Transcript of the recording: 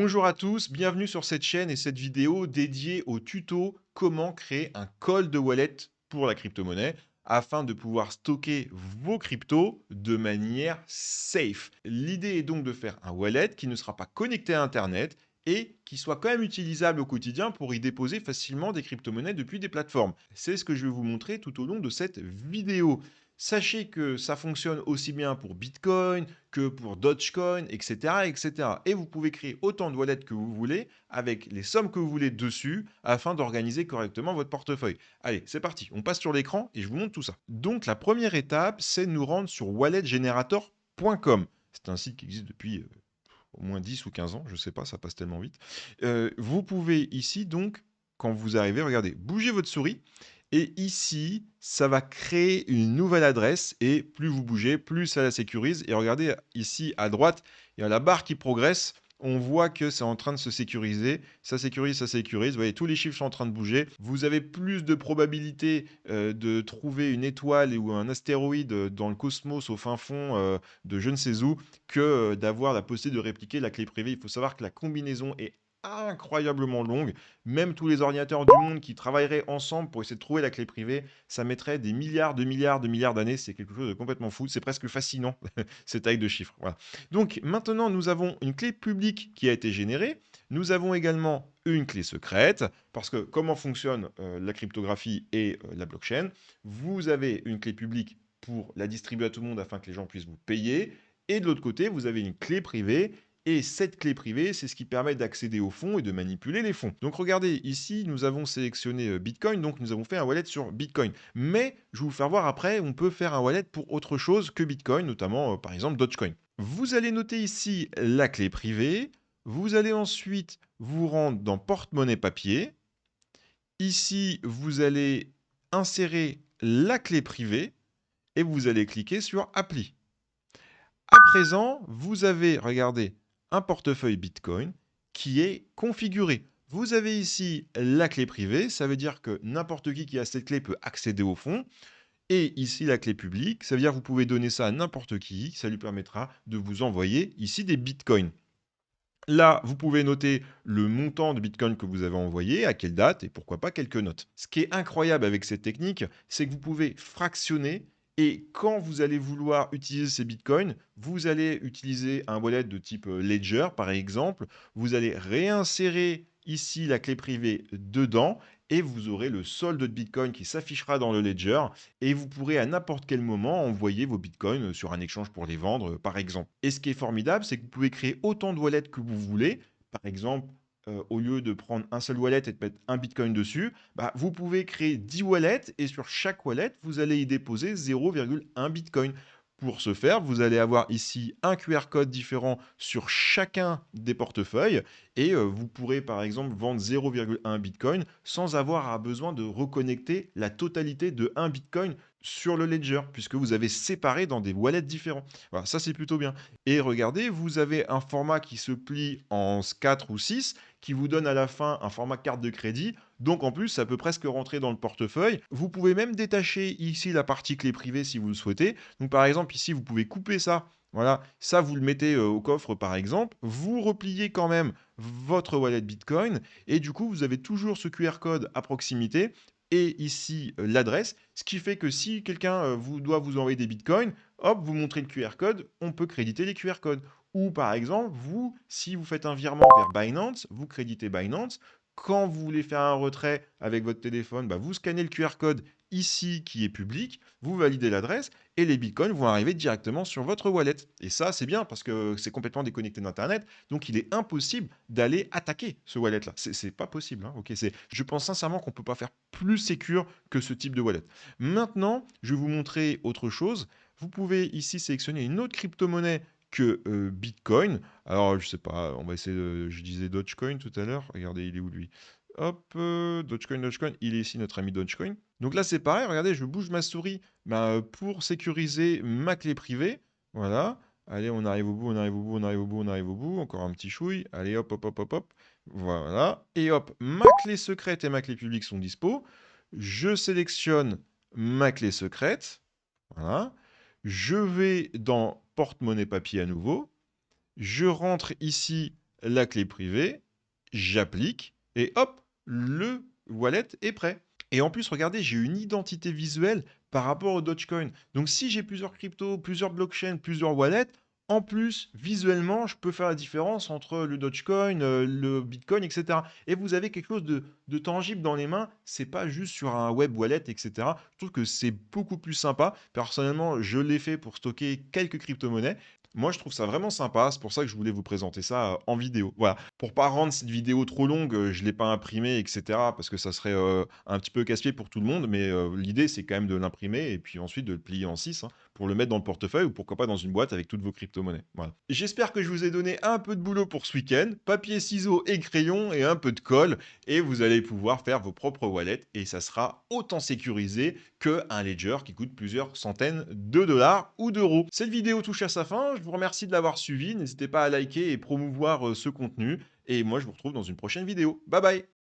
Bonjour à tous, bienvenue sur cette chaîne et cette vidéo dédiée au tuto comment créer un call de wallet pour la crypto-monnaie afin de pouvoir stocker vos cryptos de manière safe. L'idée est donc de faire un wallet qui ne sera pas connecté à Internet et qui soit quand même utilisable au quotidien pour y déposer facilement des crypto-monnaies depuis des plateformes. C'est ce que je vais vous montrer tout au long de cette vidéo. Sachez que ça fonctionne aussi bien pour Bitcoin, que pour Dogecoin, etc., etc. Et vous pouvez créer autant de wallets que vous voulez avec les sommes que vous voulez dessus afin d'organiser correctement votre portefeuille. Allez, c'est parti, on passe sur l'écran et je vous montre tout ça. Donc la première étape, c'est de nous rendre sur walletgenerator.com. C'est un site qui existe depuis au moins 10 ou 15 ans, je ne sais pas, ça passe tellement vite. Vous pouvez ici donc, quand vous arrivez, regardez, bougez votre souris et ici, ça va créer une nouvelle adresse et plus vous bougez, plus ça la sécurise. Et regardez ici à droite, il y a la barre qui progresse. On voit que c'est en train de se sécuriser. Ça sécurise, ça sécurise. Vous voyez, tous les chiffres sont en train de bouger. Vous avez plus de probabilité de trouver une étoile ou un astéroïde dans le cosmos au fin fond de je ne sais où que d'avoir la possibilité de répliquer la clé privée. Il faut savoir que la combinaison est incroyablement longue. Même tous les ordinateurs du monde qui travailleraient ensemble pour essayer de trouver la clé privée, ça mettrait des milliards, de milliards, de milliards d'années. C'est quelque chose de complètement fou. C'est presque fascinant, ces tailles de chiffres. Voilà. Donc maintenant, nous avons une clé publique qui a été générée. Nous avons également une clé secrète, parce que comment fonctionne la cryptographie et la blockchain? Vous avez une clé publique pour la distribuer à tout le monde afin que les gens puissent vous payer. Et de l'autre côté, vous avez une clé privée. Et cette clé privée, c'est ce qui permet d'accéder aux fonds et de manipuler les fonds. Donc regardez, ici, nous avons sélectionné Bitcoin, donc nous avons fait un wallet sur Bitcoin. Mais je vais vous faire voir après, on peut faire un wallet pour autre chose que Bitcoin, notamment par exemple Dogecoin. Vous allez noter ici la clé privée. Vous allez ensuite vous rendre dans porte-monnaie papier. Ici, vous allez insérer la clé privée et vous allez cliquer sur Appli. À présent, vous avez, regardez, un portefeuille Bitcoin qui est configuré. Vous avez ici la clé privée, ça veut dire que n'importe qui a cette clé peut accéder au fonds. Et ici, la clé publique, ça veut dire que vous pouvez donner ça à n'importe qui, ça lui permettra de vous envoyer ici des bitcoins. Là, vous pouvez noter le montant de bitcoin que vous avez envoyé, à quelle date et pourquoi pas quelques notes. Ce qui est incroyable avec cette technique, c'est que vous pouvez fractionner et quand vous allez vouloir utiliser ces bitcoins, vous allez utiliser un wallet de type Ledger par exemple. Vous allez réinsérer ici la clé privée dedans et vous aurez le solde de bitcoin qui s'affichera dans le Ledger et vous pourrez à n'importe quel moment envoyer vos bitcoins sur un échange pour les vendre, par exemple. Et ce qui est formidable, c'est que vous pouvez créer autant de wallets que vous voulez. Par exemple, au lieu de prendre un seul wallet et de mettre un bitcoin dessus, bah, vous pouvez créer 10 wallets et sur chaque wallet, vous allez y déposer 0,1 bitcoin. Pour ce faire, vous allez avoir ici un QR code différent sur chacun des portefeuilles et vous pourrez par exemple vendre 0,1 bitcoin sans avoir besoin de reconnecter la totalité de 1 bitcoin sur le ledger puisque vous avez séparé dans des wallets différents. Voilà, ça c'est plutôt bien. Et regardez, vous avez un format qui se plie en 4 ou 6 qui vous donne à la fin un format carte de crédit. Donc en plus, ça peut presque rentrer dans le portefeuille. Vous pouvez même détacher ici la partie clé privée si vous le souhaitez. Donc par exemple, ici, vous pouvez couper ça. Voilà, ça vous le mettez au coffre par exemple. Vous repliez quand même votre wallet Bitcoin et du coup, vous avez toujours ce QR code à proximité et ici l'adresse, ce qui fait que si quelqu'un doit vous envoyer des bitcoins, hop, vous montrez le QR code, on peut créditer les QR codes. Ou par exemple, vous, si vous faites un virement vers Binance, vous créditez Binance. Quand vous voulez faire un retrait avec votre téléphone, bah, vous scannez le QR code ici qui est public, vous validez l'adresse et les bitcoins vont arriver directement sur votre wallet. Et ça, c'est bien parce que c'est complètement déconnecté d'Internet. Donc, il est impossible d'aller attaquer ce wallet-là. C'est pas possible. Hein, ok, je pense sincèrement qu'on ne peut pas faire plus sécure que ce type de wallet. Maintenant, je vais vous montrer autre chose. Vous pouvez ici sélectionner une autre crypto-monnaie que Bitcoin. Alors, je sais pas, on va essayer de... Je disais Dogecoin tout à l'heure. Regardez, il est où lui? Hop, Dogecoin, Dogecoin. Il est ici, notre ami Dogecoin. Donc là, c'est pareil. Regardez, je bouge ma souris pour sécuriser ma clé privée. Voilà. Allez, on arrive au bout, on arrive au bout, on arrive au bout, on arrive au bout. Encore un petit chouille. Allez, hop, hop, hop, hop, hop. Voilà. Et hop, ma clé secrète et ma clé publique sont dispo. Je sélectionne ma clé secrète. Voilà. Je vais dans porte-monnaie papier à nouveau. Je rentre ici la clé privée, j'applique et hop, le wallet est prêt. Et en plus, regardez, j'ai une identité visuelle par rapport au Dogecoin. Donc, si j'ai plusieurs cryptos, plusieurs blockchains, plusieurs wallets, en plus, visuellement, je peux faire la différence entre le Dogecoin, le Bitcoin, etc. Et vous avez quelque chose de tangible dans les mains. C'est pas juste sur un web wallet, etc. Je trouve que c'est beaucoup plus sympa. Personnellement, je l'ai fait pour stocker quelques crypto-monnaies. Moi, je trouve ça vraiment sympa. C'est pour ça que je voulais vous présenter ça en vidéo. Voilà. Pour pas rendre cette vidéo trop longue, je l'ai pas imprimé, etc. Parce que ça serait un petit peu casse-pied pour tout le monde. Mais l'idée, c'est quand même de l'imprimer et puis ensuite de le plier en 6 pour le mettre dans le portefeuille ou pourquoi pas dans une boîte avec toutes vos crypto-monnaies. Voilà. J'espère que je vous ai donné un peu de boulot pour ce week-end. Papier, ciseaux et crayon et un peu de colle. Et vous allez pouvoir faire vos propres wallets et ça sera autant sécurisé qu'un ledger qui coûte plusieurs centaines de dollars ou d'euros. Cette vidéo touche à sa fin. Je vous remercie de l'avoir suivie. N'hésitez pas à liker et promouvoir ce contenu. Et moi, je vous retrouve dans une prochaine vidéo. Bye bye!